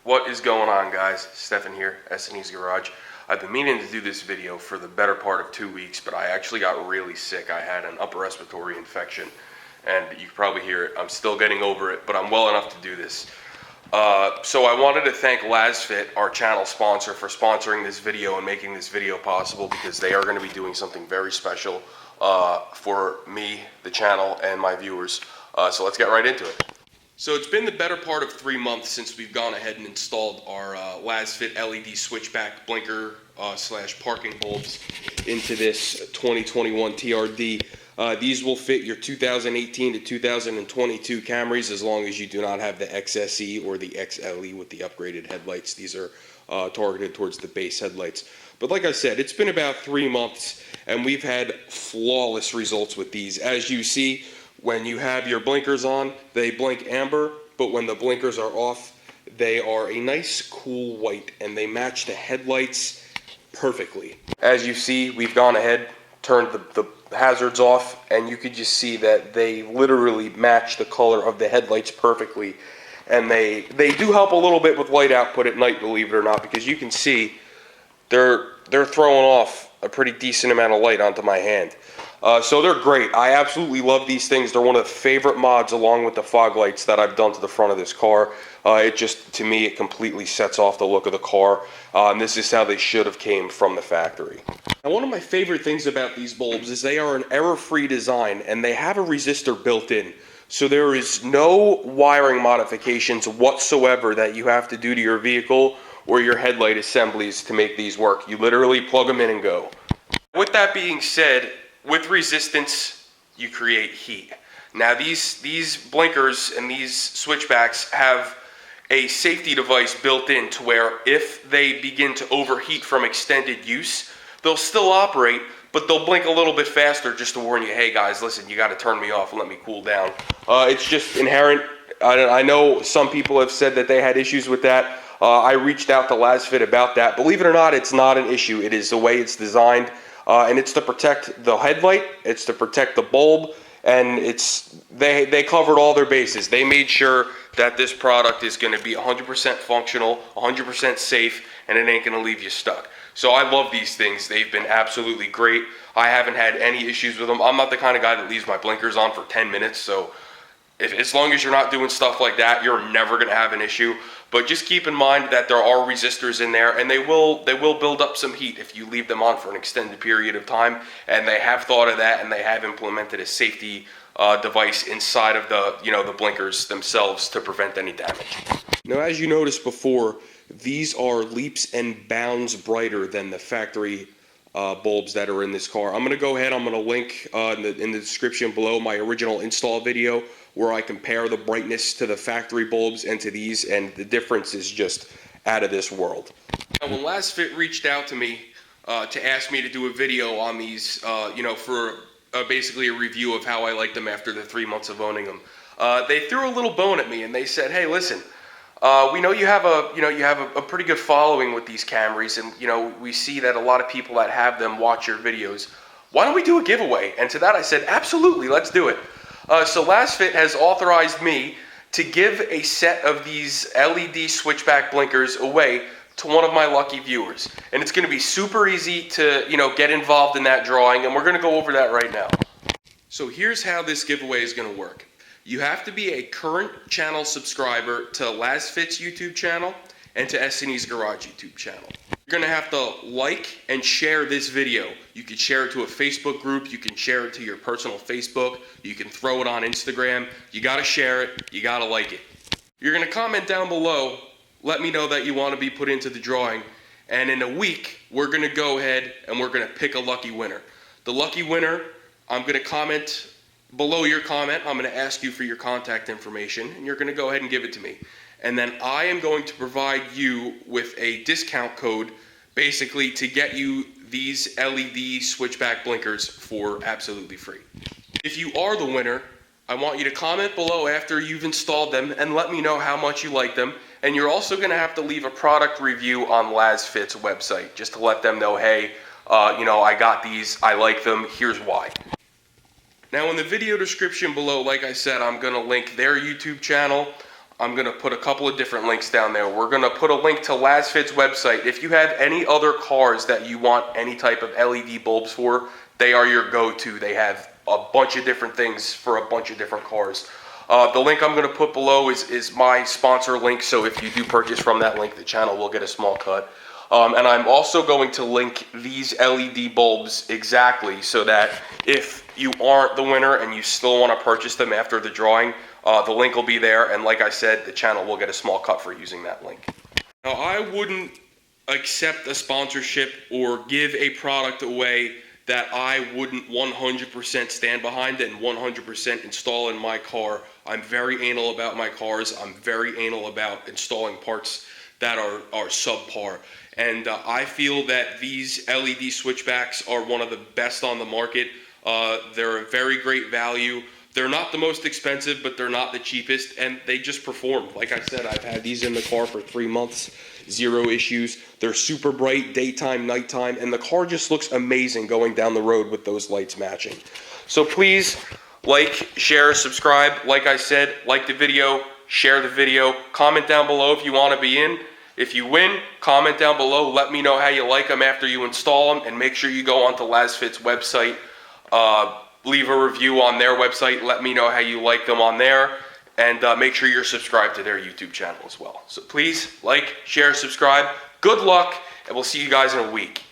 What is going on, guys? Stefan here, S&E's Garage. I've been meaning to do this video for the better part of 2 weeks, but I actually got really sick. I had an upper respiratory infection, and you can probably hear it. I'm still getting over it, but I'm well enough to do this. So I wanted to thank Lasfit, our channel sponsor, for sponsoring this video and making this video possible, because they are going to be doing something very special for me, the channel, and my viewers. So let's get right into it. So it's been the better part of 3 months since we've gone ahead and installed our Lasfit LED Switchback blinker slash parking bulbs into this 2021 TRD. These will fit your 2018 to 2022 Camrys as long as you do not have the XSE or the XLE with the upgraded headlights. These are targeted towards the base headlights. But like I said, it's been about 3 months and we've had flawless results with these. As you see, when you have your blinkers on, they blink amber, but when the blinkers are off, they are a nice cool white, and they match the headlights perfectly. As you see, we've gone ahead, turned the hazards off, and you could just see that they literally match the color of the headlights perfectly. And they do help a little bit with light output at night, believe it or not, because you can see they're throwing off a pretty decent amount of light onto my hand. So they're great. I absolutely love these things. They're one of the favorite mods, along with the fog lights, that I've done to the front of this car. It just, to me, it completely sets off the look of the car. And this is how they should have came from the factory. Now, one of my favorite things about these bulbs is they are an error-free design, and they have a resistor built in. So there is no wiring modifications whatsoever that you have to do to your vehicle or your headlight assemblies to make these work. You literally plug them in and go. With that being said, with resistance, you create heat. Now these blinkers and these switchbacks have a safety device built in to where if they begin to overheat from extended use, they'll still operate, but they'll blink a little bit faster just to warn you, hey guys, listen, you gotta turn me off and let me cool down. It's just inherent. I know some people have said that they had issues with that. I reached out to Lasfit about that. Believe it or not, it's not an issue. It is the way it's designed. And it's to protect the headlight, it's to protect the bulb, and they covered all their bases. They made sure that this product is going to be 100% functional, 100% safe, and it ain't going to leave you stuck. So I love these things. They've been absolutely great. I haven't had any issues with them. I'm not the kind of guy that leaves my blinkers on for 10 minutes, so as long as you're not doing stuff like that, you're never going to have an issue. But just keep in mind that there are resistors in there, and they will build up some heat if you leave them on for an extended period of time. And they have thought of that, and they have implemented a safety device inside of the blinkers themselves to prevent any damage. Now, as you noticed before, these are leaps and bounds brighter than the factory bulbs that are in this car. I'm going to go ahead, I'm going to link in the description below my original install video where I compare the brightness to the factory bulbs and to these, and the difference is just out of this world. Now, when Lasfit reached out to me to ask me to do a video on these, for basically a review of how I like them after the 3 months of owning them, they threw a little bone at me and they said, hey, listen, we know you have a pretty good following with these Camrys, and we see that a lot of people that have them watch your videos. Why don't we do a giveaway? And to that I said, absolutely, let's do it. So Lasfit has authorized me to give a set of these LED switchback blinkers away to one of my lucky viewers, and it's going to be super easy to get involved in that drawing, and we're going to go over that right now. So here's how this giveaway is going to work. You have to be a current channel subscriber to Lasfit's YouTube channel and to S&E's Garage YouTube channel. You're going to have to like and share this video. You can share it to a Facebook group, you can share it to your personal Facebook, you can throw it on Instagram. You got to share it, you got to like it. You're going to comment down below, let me know that you want to be put into the drawing, and in a week we're going to go ahead and we're going to pick a lucky winner. The lucky winner, I'm going to comment below your comment, I'm going to ask you for your contact information, and you're going to go ahead and give it to me. And then I am going to provide you with a discount code, basically to get you these LED switchback blinkers for absolutely free. If you are the winner, I want you to comment below after you've installed them and let me know how much you like them. And you're also going to have to leave a product review on Lasfit's website, just to let them know, hey, I got these, I like them, here's why. Now in the video description below, like I said, I'm going to link their YouTube channel. I'm going to put a couple of different links down there. We're going to put a link to Lasfit's website. If you have any other cars that you want any type of LED bulbs for, they are your go-to. They have a bunch of different things for a bunch of different cars. The link I'm going to put below is my sponsor link, so if you do purchase from that link, the channel will get a small cut. And I'm also going to link these LED bulbs exactly so that if you aren't the winner and you still want to purchase them after the drawing, the link will be there, and like I said, the channel will get a small cut for using that link. Now, I wouldn't accept a sponsorship or give a product away that I wouldn't 100% stand behind and 100% install in my car. I'm very anal about my cars. I'm very anal about installing parts that are subpar. And I feel that these LED switchbacks are one of the best on the market. They're a very great value. They're not the most expensive, but they're not the cheapest, and they just perform. Like I said, I've had these in the car for 3 months, 0 issues. They're super bright, daytime, nighttime, and the car just looks amazing going down the road with those lights matching. So please like, share, subscribe. Like I said, like the video, share the video, comment down below if you want to be in. If you win, comment down below. Let me know how you like them after you install them, and make sure you go onto Lasfit's website. Leave a review on their website. Let me know how you like them on there, and make sure you're subscribed to their YouTube channel as well. So please like, share, subscribe. Good luck, and we'll see you guys in a week.